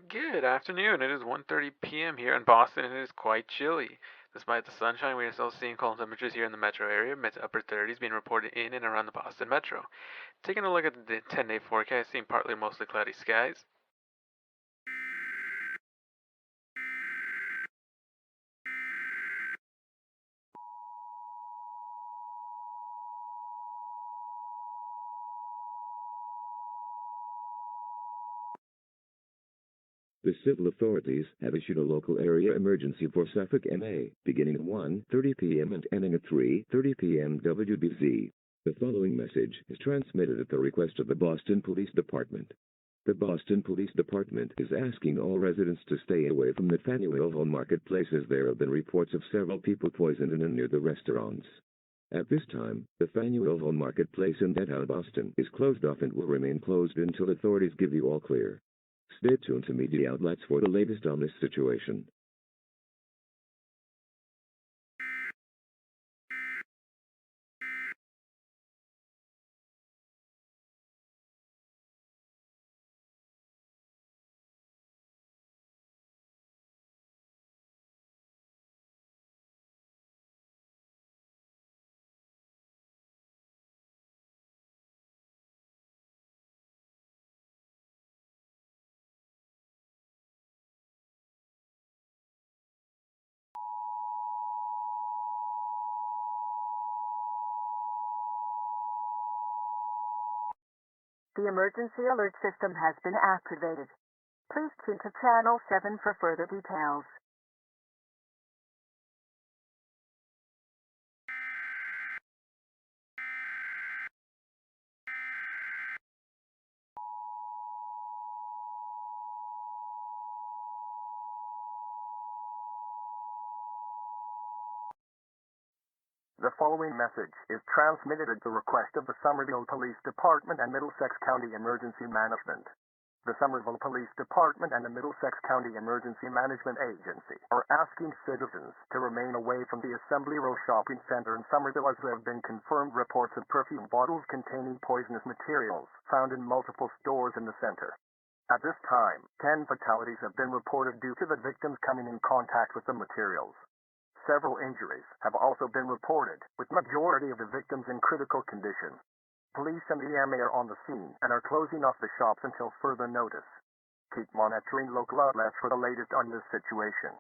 Good afternoon. It is 1:30 p.m. here in Boston, and it is quite chilly. Despite the sunshine, we are still seeing cold temperatures here in the metro area, mid to upper 30s being reported in and around the Boston metro. Taking a look at the 10-day forecast, seeing partly or mostly cloudy skies. The civil authorities have issued a local area emergency for Suffolk, MA, beginning at 1:30 p.m. and ending at 3:30 p.m. WBZ. The following message is transmitted at the request of the Boston Police Department. The Boston Police Department is asking all residents to stay away from the Faneuil Hall Marketplace as there have been reports of several people poisoned in and near the restaurants. At this time, the Faneuil Hall Marketplace in downtown Boston is closed off and will remain closed until authorities give the all clear. Stay tuned to media outlets for the latest on this situation. The emergency alert system has been activated. Please tune to Channel 7 for further details. The following message is transmitted at the request of the Somerville Police Department and Middlesex County Emergency Management. The Somerville Police Department and the Middlesex County Emergency Management Agency are asking citizens to remain away from the Assembly Row Shopping Center in Somerville as there have been confirmed reports of perfume bottles containing poisonous materials found in multiple stores in the center. At this time, 10 fatalities have been reported due to the victims coming in contact with the materials. Several injuries have also been reported, with majority of the victims in critical condition. Police and EMA are on the scene and are closing off the shops until further notice. Keep monitoring local outlets for the latest on this situation.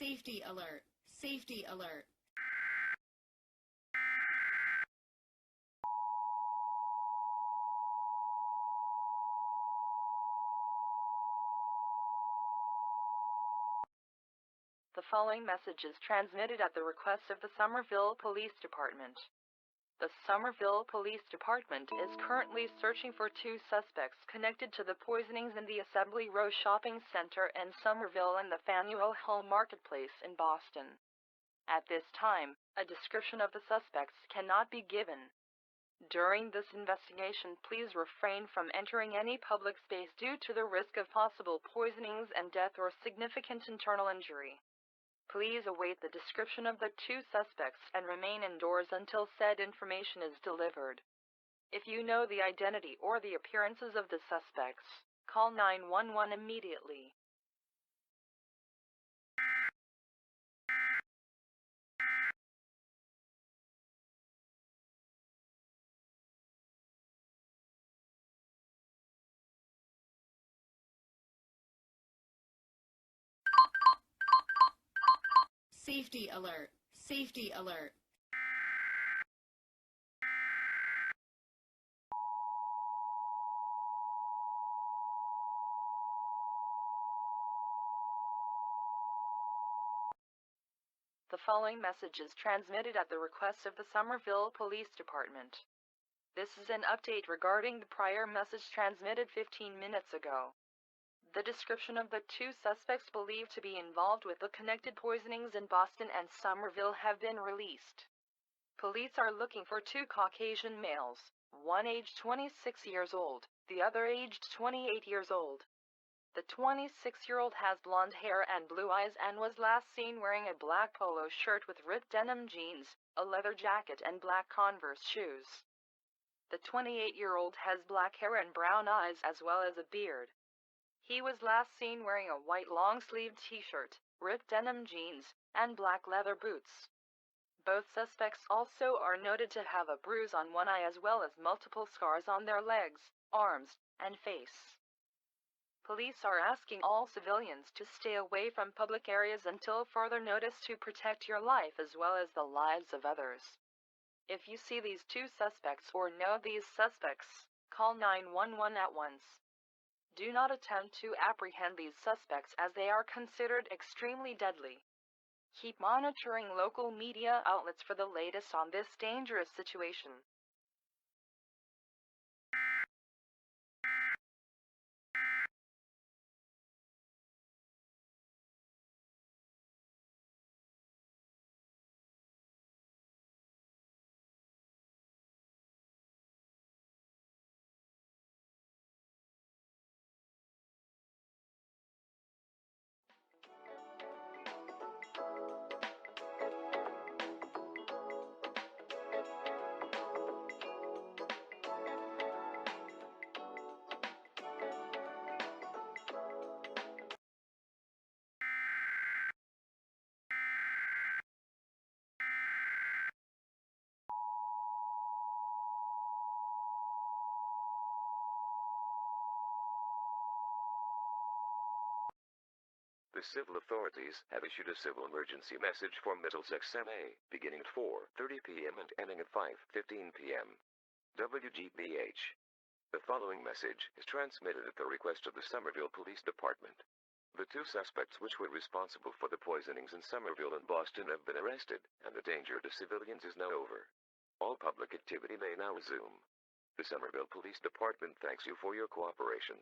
Safety alert! Safety alert! The following message is transmitted at the request of the Somerville Police Department. The Somerville Police Department is currently searching for two suspects connected to the poisonings in the Assembly Row Shopping Center in Somerville and the Faneuil Hall Marketplace in Boston. At this time, a description of the suspects cannot be given. During this investigation, please refrain from entering any public space due to the risk of possible poisonings and death or significant internal injury. Please await the description of the two suspects and remain indoors until said information is delivered. If you know the identity or the appearances of the suspects, call 911 immediately. Safety alert! Safety alert! The following message is transmitted at the request of the Somerville Police Department. This is an update regarding the prior message transmitted 15 minutes ago. The description of the two suspects believed to be involved with the connected poisonings in Boston and Somerville have been released. Police are looking for two Caucasian males, one aged 26 years old, the other aged 28 years old. The 26-year-old has blonde hair and blue eyes and was last seen wearing a black polo shirt with ripped denim jeans, a leather jacket and black Converse shoes. The 28-year-old has black hair and brown eyes as well as a beard. He was last seen wearing a white long-sleeved t-shirt, ripped denim jeans, and black leather boots. Both suspects also are noted to have a bruise on one eye as well as multiple scars on their legs, arms, and face. Police are asking all civilians to stay away from public areas until further notice to protect your life as well as the lives of others. If you see these two suspects or know these suspects, call 911 at once. Do not attempt to apprehend these suspects as they are considered extremely deadly. Keep monitoring local media outlets for the latest on this dangerous situation. The civil authorities have issued a civil emergency message for Middlesex MA, beginning at 4:30 p.m. and ending at 5:15 p.m. WGBH. The following message is transmitted at the request of the Somerville Police Department. The two suspects which were responsible for the poisonings in Somerville and Boston have been arrested, and the danger to civilians is now over. All public activity may now resume. The Somerville Police Department thanks you for your cooperation.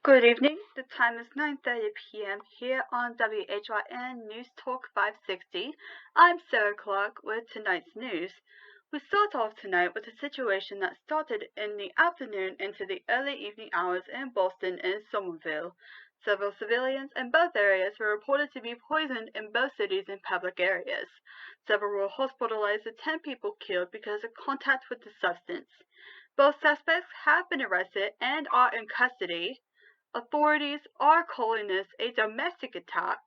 Good evening. The time is 9:30 p.m. here on WHYN News Talk 560. I'm Sarah Clark with tonight's news. We start off tonight with a situation that started in the afternoon into the early evening hours in Boston and Somerville. Several civilians in both areas were reported to be poisoned in both cities in public areas. Several were hospitalized with 10 people killed because of contact with the substance. Both suspects have been arrested and are in custody. Authorities are calling this a domestic attack.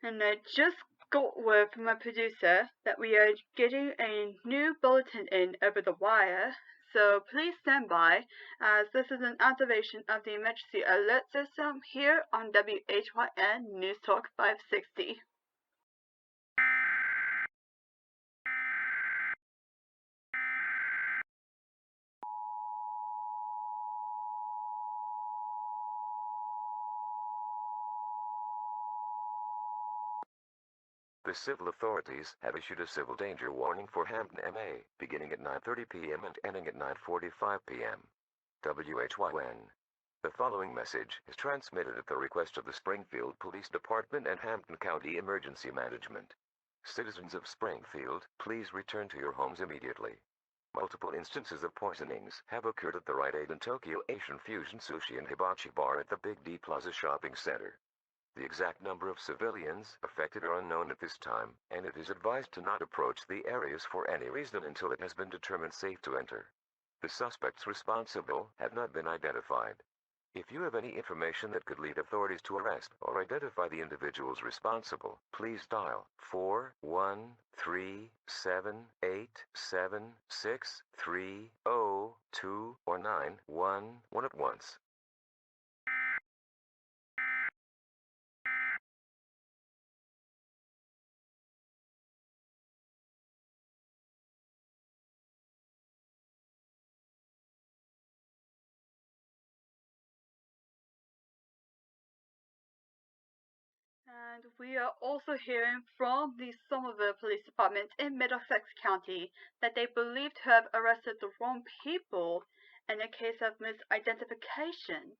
And I just got word from my producer that we are getting a new bulletin in over the wire, so please stand by as this is an activation of the emergency alert system here on WHYN News Talk 560. The civil authorities have issued a civil danger warning for Hampton, MA, beginning at 9:30 p.m. and ending at 9:45 p.m. WHYN. The following message is transmitted at the request of the Springfield Police Department and Hampton County Emergency Management. Citizens of Springfield, please return to your homes immediately. Multiple instances of poisonings have occurred at the Rite Aid and Tokyo Asian Fusion Sushi and Hibachi Bar at the Big D Plaza Shopping Center. The exact number of civilians affected are unknown at this time, and it is advised to not approach the areas for any reason until it has been determined safe to enter. The suspects responsible have not been identified. If you have any information that could lead authorities to arrest or identify the individuals responsible, please dial 413-787-630-2 or 911 at once. And we are also hearing from the Somerville Police Department in Middlesex County that they believe to have arrested the wrong people in a case of misidentification.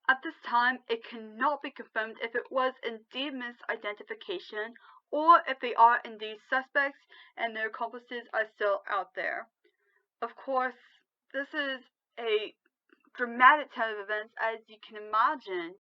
At this time, it cannot be confirmed if it was indeed misidentification or if they are indeed suspects and their accomplices are still out there. Of course, this is a dramatic turn of events, as you can imagine.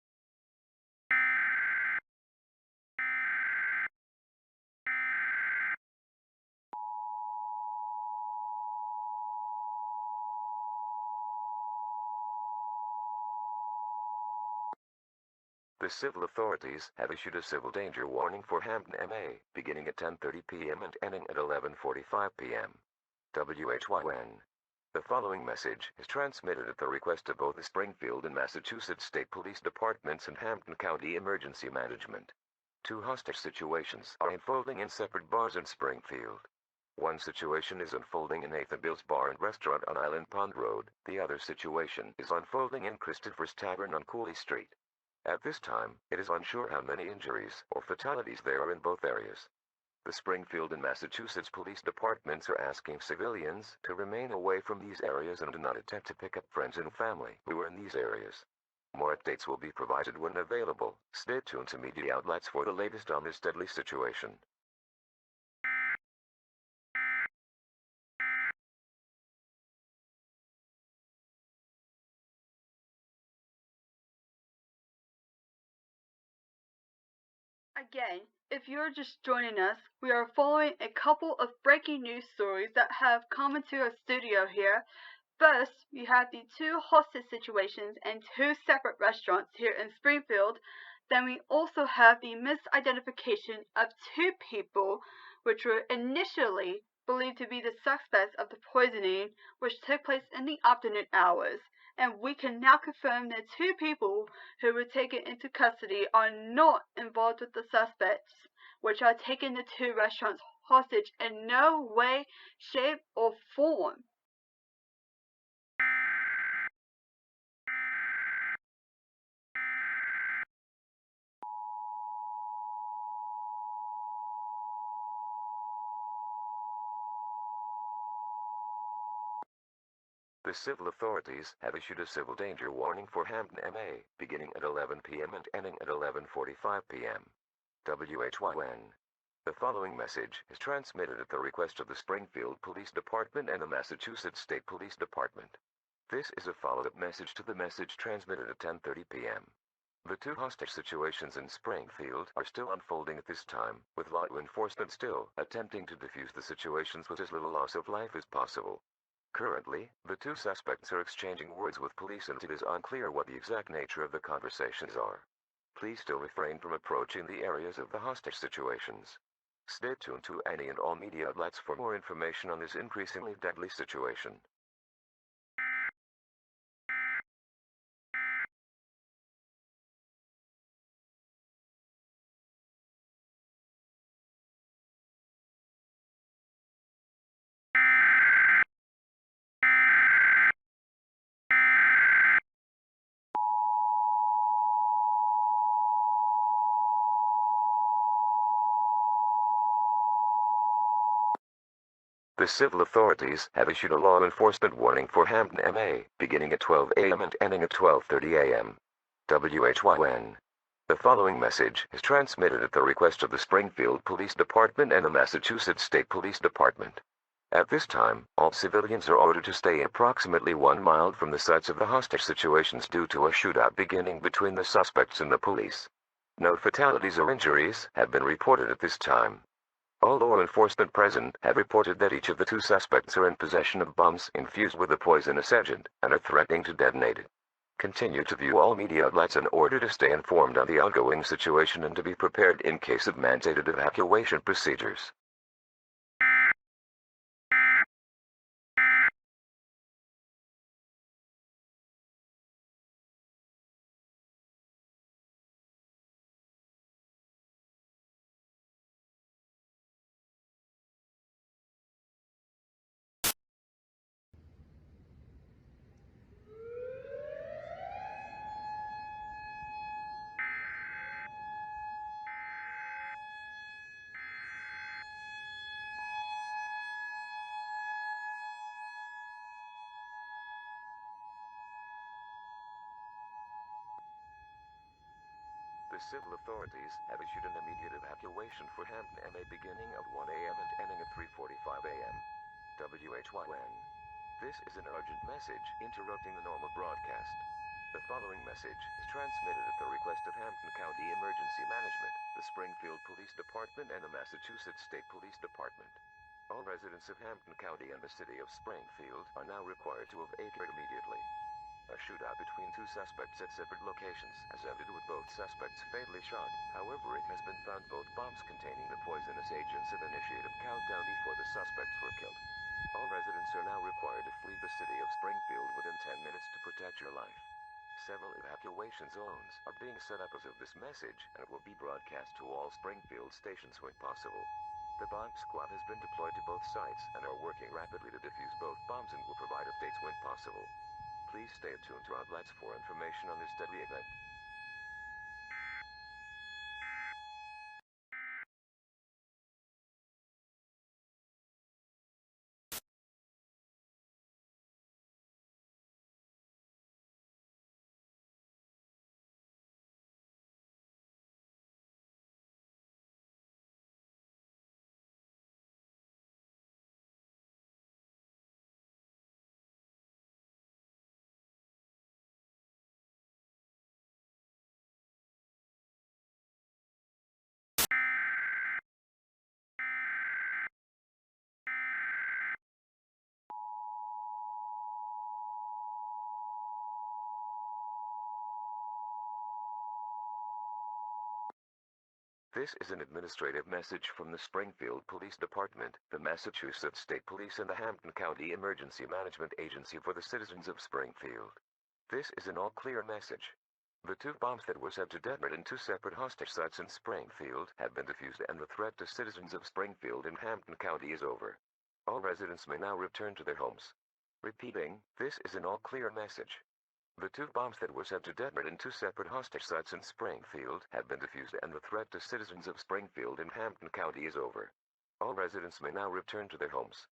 The civil authorities have issued a civil danger warning for Hampton, MA, beginning at 10:30 p.m. and ending at 11:45 p.m. WHYN. The following message is transmitted at the request of both the Springfield and Massachusetts State Police Departments and Hampton County Emergency Management. Two hostage situations are unfolding in separate bars in Springfield. One situation is unfolding in Nathan Bill's Bar and Restaurant on Island Pond Road. The other situation is unfolding in Christopher's Tavern on Cooley Street. At this time, it is unsure how many injuries or fatalities there are in both areas. The Springfield and Massachusetts Police Departments are asking civilians to remain away from these areas and do not attempt to pick up friends and family who are in these areas. More updates will be provided when available. Stay tuned to media outlets for the latest on this deadly situation. Again, if you're just joining us, we are following a couple of breaking news stories that have come into our studio here. First, we have the two hostage situations in two separate restaurants here in Springfield. Then we also have the misidentification of two people, which were initially believed to be the suspects of the poisoning, which took place in the afternoon hours. And we can now confirm that two people who were taken into custody are not involved with the suspects, which are taking the two restaurants hostage in no way, shape, or form. The civil authorities have issued a civil danger warning for Hampton, MA, beginning at 11 p.m. and ending at 11:45 p.m. WHYN. The following message is transmitted at the request of the Springfield Police Department and the Massachusetts State Police Department. This is a follow-up message to the message transmitted at 10:30 p.m. The two hostage situations in Springfield are still unfolding at this time, with law enforcement still attempting to defuse the situations with as little loss of life as possible. Currently, the two suspects are exchanging words with police and it is unclear what the exact nature of the conversations are. Please still refrain from approaching the areas of the hostage situations. Stay tuned to any and all media outlets for more information on this increasingly deadly situation. The civil authorities have issued a law enforcement warning for Hampton, MA, beginning at 12 a.m. and ending at 12:30 a.m. WHYN. The following message is transmitted at the request of the Springfield Police Department and the Massachusetts State Police Department. At this time, all civilians are ordered to stay approximately 1 mile from the sites of the hostage situations due to a shootout beginning between the suspects and the police. No fatalities or injuries have been reported at this time. All law enforcement present have reported that each of the two suspects are in possession of bombs infused with a poisonous agent and are threatening to detonate it. Continue to view all media outlets in order to stay informed on the ongoing situation and to be prepared in case of mandated evacuation procedures. The civil authorities have issued an immediate evacuation for Hampton, MA beginning at 1 a.m. and ending at 3:45 a.m. WHYN. This is an urgent message interrupting the normal broadcast. The following message is transmitted at the request of Hampton County Emergency Management, the Springfield Police Department, and the Massachusetts State Police Department. All residents of Hampton County and the city of Springfield are now required to evacuate immediately. A shootout between two suspects at separate locations has ended with both suspects fatally shot. However, it has been found both bombs containing the poisonous agents have initiated a countdown before the suspects were killed. All residents are now required to flee the city of Springfield within 10 minutes to protect your life. Several evacuation zones are being set up as of this message and will be broadcast to all Springfield stations when possible. The bomb squad has been deployed to both sites and are working rapidly to defuse both bombs and will provide updates when possible. Please stay tuned to outlets for information on this deadly event. This is an administrative message from the Springfield Police Department, the Massachusetts State Police, and the Hampton County Emergency Management Agency for the citizens of Springfield. This is an all-clear message. The two bombs that were set to detonate in two separate hostage sites in Springfield have been defused and the threat to citizens of Springfield and Hampton County is over. All residents may now return to their homes. Repeating, this is an all-clear message. The two bombs that were set to detonate in two separate hostage sites in Springfield have been defused and the threat to citizens of Springfield and Hampton County is over. All residents may now return to their homes.